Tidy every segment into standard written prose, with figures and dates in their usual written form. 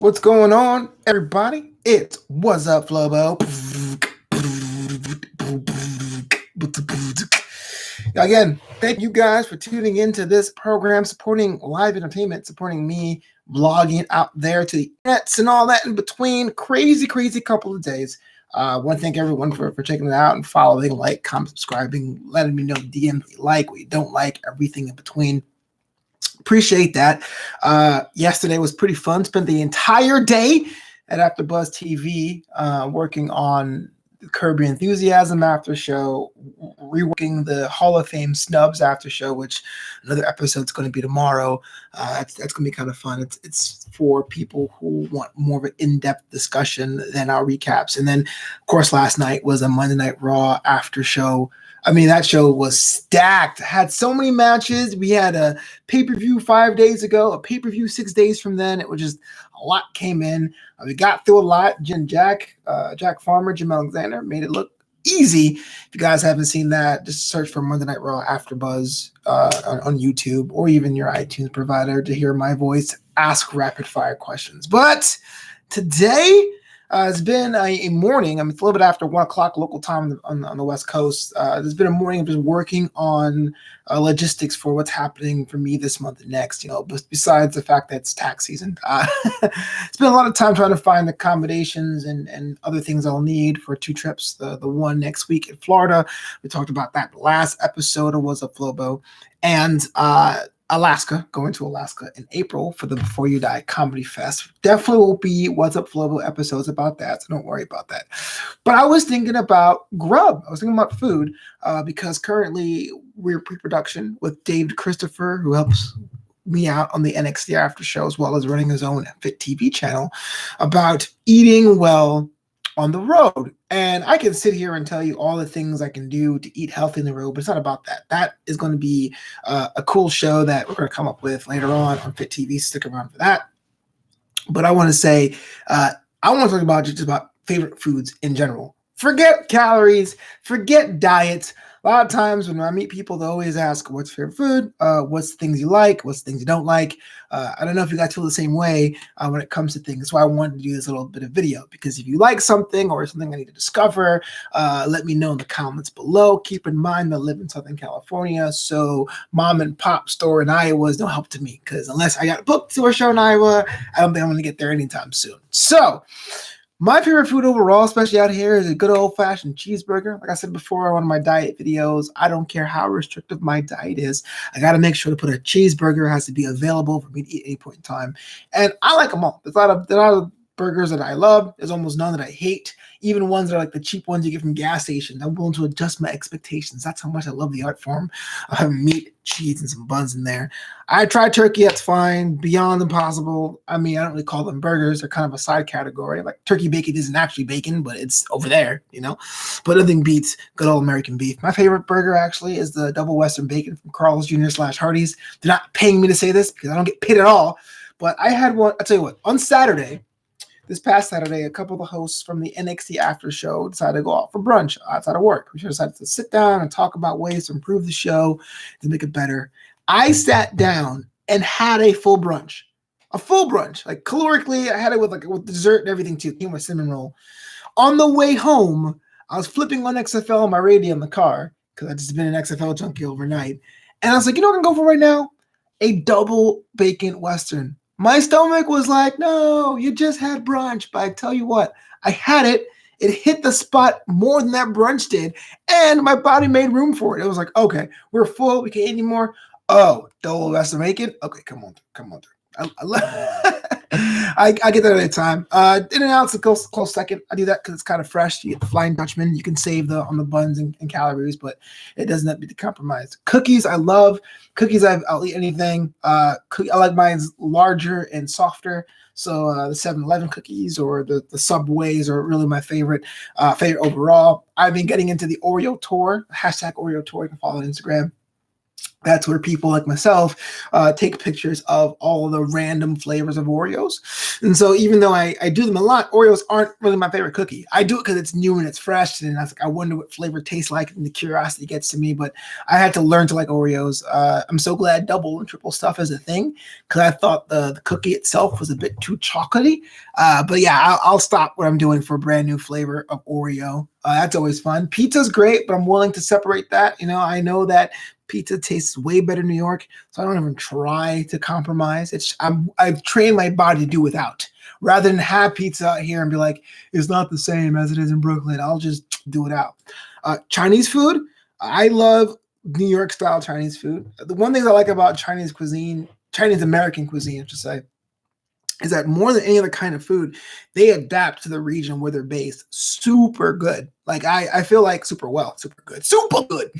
What's going on, everybody? It's What's Up, Flobo. Again, thank you guys for tuning into this program, supporting live entertainment, supporting me, vlogging out there to the nets and all that in between. Crazy couple of days. I want to thank everyone for checking it out and following, like, comment, subscribing, letting me know DM what you like, what you don't like, everything in between. Appreciate that. Yesterday was pretty fun. Spent the entire day at AfterBuzz TV working on the Curb Your Enthusiasm after show, reworking the Hall of Fame snubs after show, which another episode's going to be tomorrow. That's going to be kind of fun. It's for people who want more of an in-depth discussion than our recaps. And then, of course, last night was a Monday Night Raw after show. I mean, that show was stacked. Had so many matches. We had a pay-per-view 5 days ago, a pay-per-view 6 days from then. It was just a lot came in. We got through a lot. Jack Farmer, Jim Alexander made it look easy. If you guys haven't seen that, just search for Monday Night Raw AfterBuzz on YouTube or even your iTunes provider to hear my voice ask rapid-fire questions. But today, it's been a morning. I mean, it's a little bit after 1 o'clock local time on the West Coast. There's been a morning of just working on logistics for what's happening for me this month and next. Besides the fact that it's tax season, it's been a lot of time trying to find accommodations and other things I'll need for 2 trips. The one next week in Florida, we talked about that last episode of Was a Flobo, and Alaska, going to Alaska in April for the Before You Die Comedy Fest. Definitely will be What's Up Flobo episodes about that, so don't worry about that. But I was thinking about grub. I was thinking about food because currently we're pre-production with Dave Christopher, who helps me out on the NXT After Show, as well as running his own Fit TV channel, about eating well on the road. And I can sit here and tell you all the things I can do to eat healthy on the road, but it's not about that. That is going to be a cool show that we're going to come up with later on Fit TV. Stick around for that. But I want to say, I want to talk about just about favorite foods in general. Forget calories, forget diets. A lot of times when I meet people, they always ask, what's your favorite food? What's the things you like? What's the things you don't like? I don't know if you guys feel the same way when it comes to things. That's why I wanted to do this little bit of video, because if you like something or something I need to discover, let me know in the comments below. Keep in mind that I live in Southern California, so mom and pop store in Iowa is no help to me, because unless I got booked to a show in Iowa, I don't think I'm going to get there anytime soon. So my favorite food overall, especially out here, is a good old-fashioned cheeseburger. Like I said before on one of my diet videos, I don't care how restrictive my diet is. I got to make sure to put a cheeseburger. It has to be available for me to eat at any point in time. And I like them all. There's a lot of burgers that I love. There's almost none that I hate. Even ones that are like the cheap ones you get from gas stations. I'm willing to adjust my expectations. That's how much I love the art form. I have meat, cheese, and some buns in there. I tried turkey. That's fine. Beyond impossible. I mean, I don't really call them burgers. They're kind of a side category. Like turkey bacon isn't actually bacon, but it's over there, But nothing beats good old American beef. My favorite burger actually is the double Western bacon from Carl's Jr. / Hardee's. They're not paying me to say this because I don't get paid at all. But I had one. I'll tell you what. On Saturday, this past Saturday, a couple of the hosts from the NXT After Show decided to go out for brunch outside of work. We decided to sit down and talk about ways to improve the show, to make it better. I sat down and had a full brunch. A full brunch. Like calorically, I had it with dessert and everything too. Came with cinnamon roll. On the way home, I was flipping on XFL on my radio in the car because I've just been an XFL junkie overnight. And I was like, you know what I'm going to go for right now? A double bacon Western. My stomach was like, no, you just had brunch. But I tell you what, I had it. It hit the spot more than that brunch did. And my body made room for it. It was like, okay, we're full. We can't eat anymore. Oh, double Western bacon? Okay, come on through. I get that at a time. In-N-Out's a close second. I do that because it's kind of fresh. You get the Flying Dutchman. You can save on the buns and calories, but it doesn't have to be compromised. Cookies, I love. Cookies, I'll eat anything. I like mine larger and softer. So the 7-Eleven cookies or the Subways are really my favorite overall. I've been getting into the Oreo tour. #Oreo tour. You can follow on Instagram. That's where people like myself take pictures of all the random flavors of Oreos. And so even though I do them a lot, Oreos aren't really my favorite cookie. I do it because it's new and it's fresh. And I was like, I wonder what flavor tastes like. And the curiosity gets to me. But I had to learn to like Oreos. I'm so glad double and triple stuff is a thing because I thought the cookie itself was a bit too chocolatey. But yeah, I'll stop what I'm doing for a brand new flavor of Oreo. That's always fun. Pizza's great, but I'm willing to separate that. I know that pizza tastes way better in New York, so I don't even try to compromise. I've trained my body to do without. Rather than have pizza out here and be like, it's not the same as it is in Brooklyn, I'll just do it out. Chinese food, I love New York style Chinese food. The one thing I like about Chinese cuisine, Chinese American cuisine, I should say, is that more than any other kind of food, they adapt to the region where they're based. Super good. Like I feel like super good.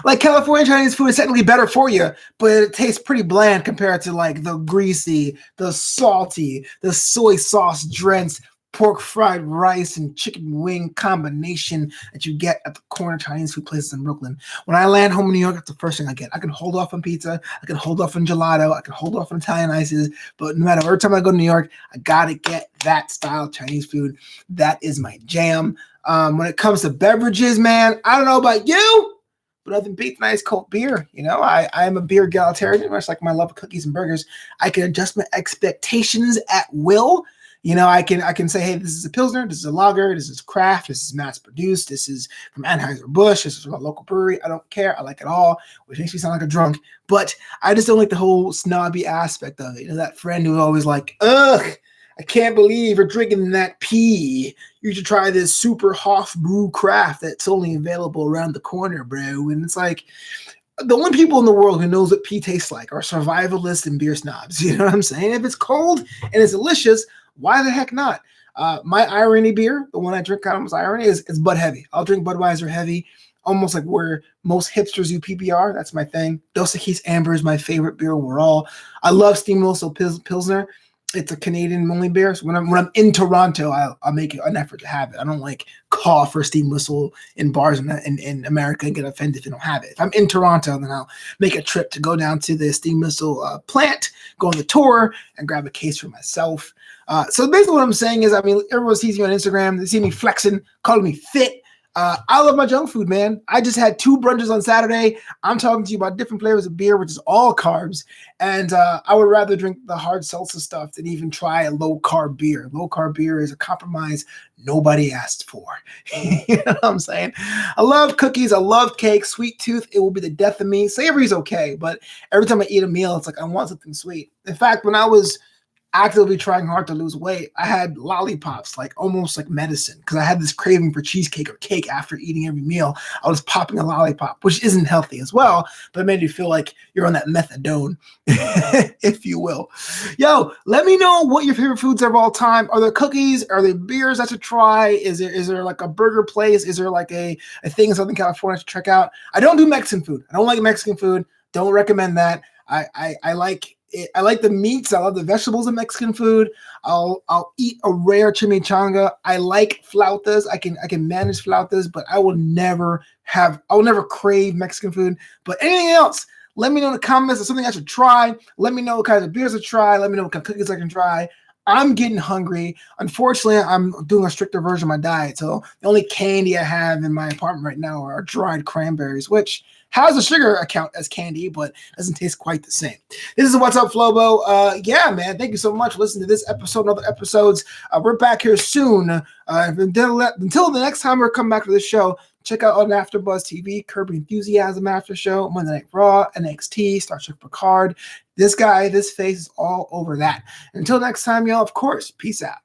Like California Chinese food is technically better for you, but it tastes pretty bland compared to like the greasy, the salty, the soy sauce drenched pork fried rice and chicken wing combination that you get at the corner Chinese food places in Brooklyn. When I land home in New York, that's the first thing I get. I can hold off on pizza. I can hold off on gelato. I can hold off on Italian ices. But no matter every time I go to New York, I got to get that style of Chinese food. That is my jam. When it comes to beverages, man, I don't know about you, but nothing beats nice cold beer. I am a beer egalitarian, much like my love of cookies and burgers. I can adjust my expectations at will. I can say, hey, this is a Pilsner, this is a lager, this is craft, this is mass produced, this is from Anheuser-Busch, this is from a local brewery. I don't care. I like it all, which makes me sound like a drunk. But I just don't like the whole snobby aspect of it. That friend who's always like, ugh, I can't believe you're drinking that pee. You should try this super Hoff brew craft that's only available around the corner, bro. And it's like, the only people in the world who knows what pee tastes like are survivalists and beer snobs. You know what I'm saying? If it's cold and it's delicious, why the heck not? My Irony beer, the one I drink out of my Irony, is Bud Heavy. I'll drink Budweiser Heavy, almost like where most hipsters do PBR. That's my thing. Dos Equis Amber is my favorite beer overall. I love Steam Whistle Pilsner. It's a Canadian only beer. So when I'm in Toronto, I'll make an effort to have it. I don't like call for Steam Whistle in bars in America and get offended if they don't have it. If I'm in Toronto, then I'll make a trip to go down to the Steam Whistle plant, go on the tour, and grab a case for myself. So basically what I'm saying is, everyone sees me on Instagram. They see me flexing, calling me fit. I love my junk food, man. I just had 2 brunches on Saturday. I'm talking to you about different flavors of beer, which is all carbs. And I would rather drink the hard seltzer stuff than even try a low-carb beer. Low-carb beer is a compromise nobody asked for. You know what I'm saying? I love cookies. I love cake. Sweet tooth, it will be the death of me. Savory's okay, but every time I eat a meal, it's like I want something sweet. In fact, when I was actively trying hard to lose weight, I had lollipops, like almost like medicine, because I had this craving for cheesecake or cake after eating every meal. I was popping a lollipop, which isn't healthy as well, but it made you feel like you're on that methadone, if you will. Yo, let me know what your favorite foods are of all time. Are there cookies? Are there beers I should try? Is there like a burger place? Is there like a thing in Southern California to check out? I don't do Mexican food. I don't like Mexican food. Don't recommend that. I like the meats. I love the vegetables in Mexican food. I'll eat a rare chimichanga. I like flautas. I can manage flautas, but I will never crave Mexican food. But anything else, let me know in the comments. If something I should try. Let me know what kinds of beers I try. Let me know what kind of cookies I can try. I'm getting hungry. Unfortunately, I'm doing a stricter version of my diet. So the only candy I have in my apartment right now are dried cranberries, which has a sugar account as candy, but doesn't taste quite the same. This is What's Up, Flobo. Yeah, man, thank you so much for listening to this episode and other episodes. We're back here soon. Until the next time we're coming back to this show, check out on AfterBuzz TV, Curb Your Enthusiasm After Show, Monday Night Raw, NXT, Star Trek Picard. This guy, this face is all over that. Until next time, y'all, of course, peace out.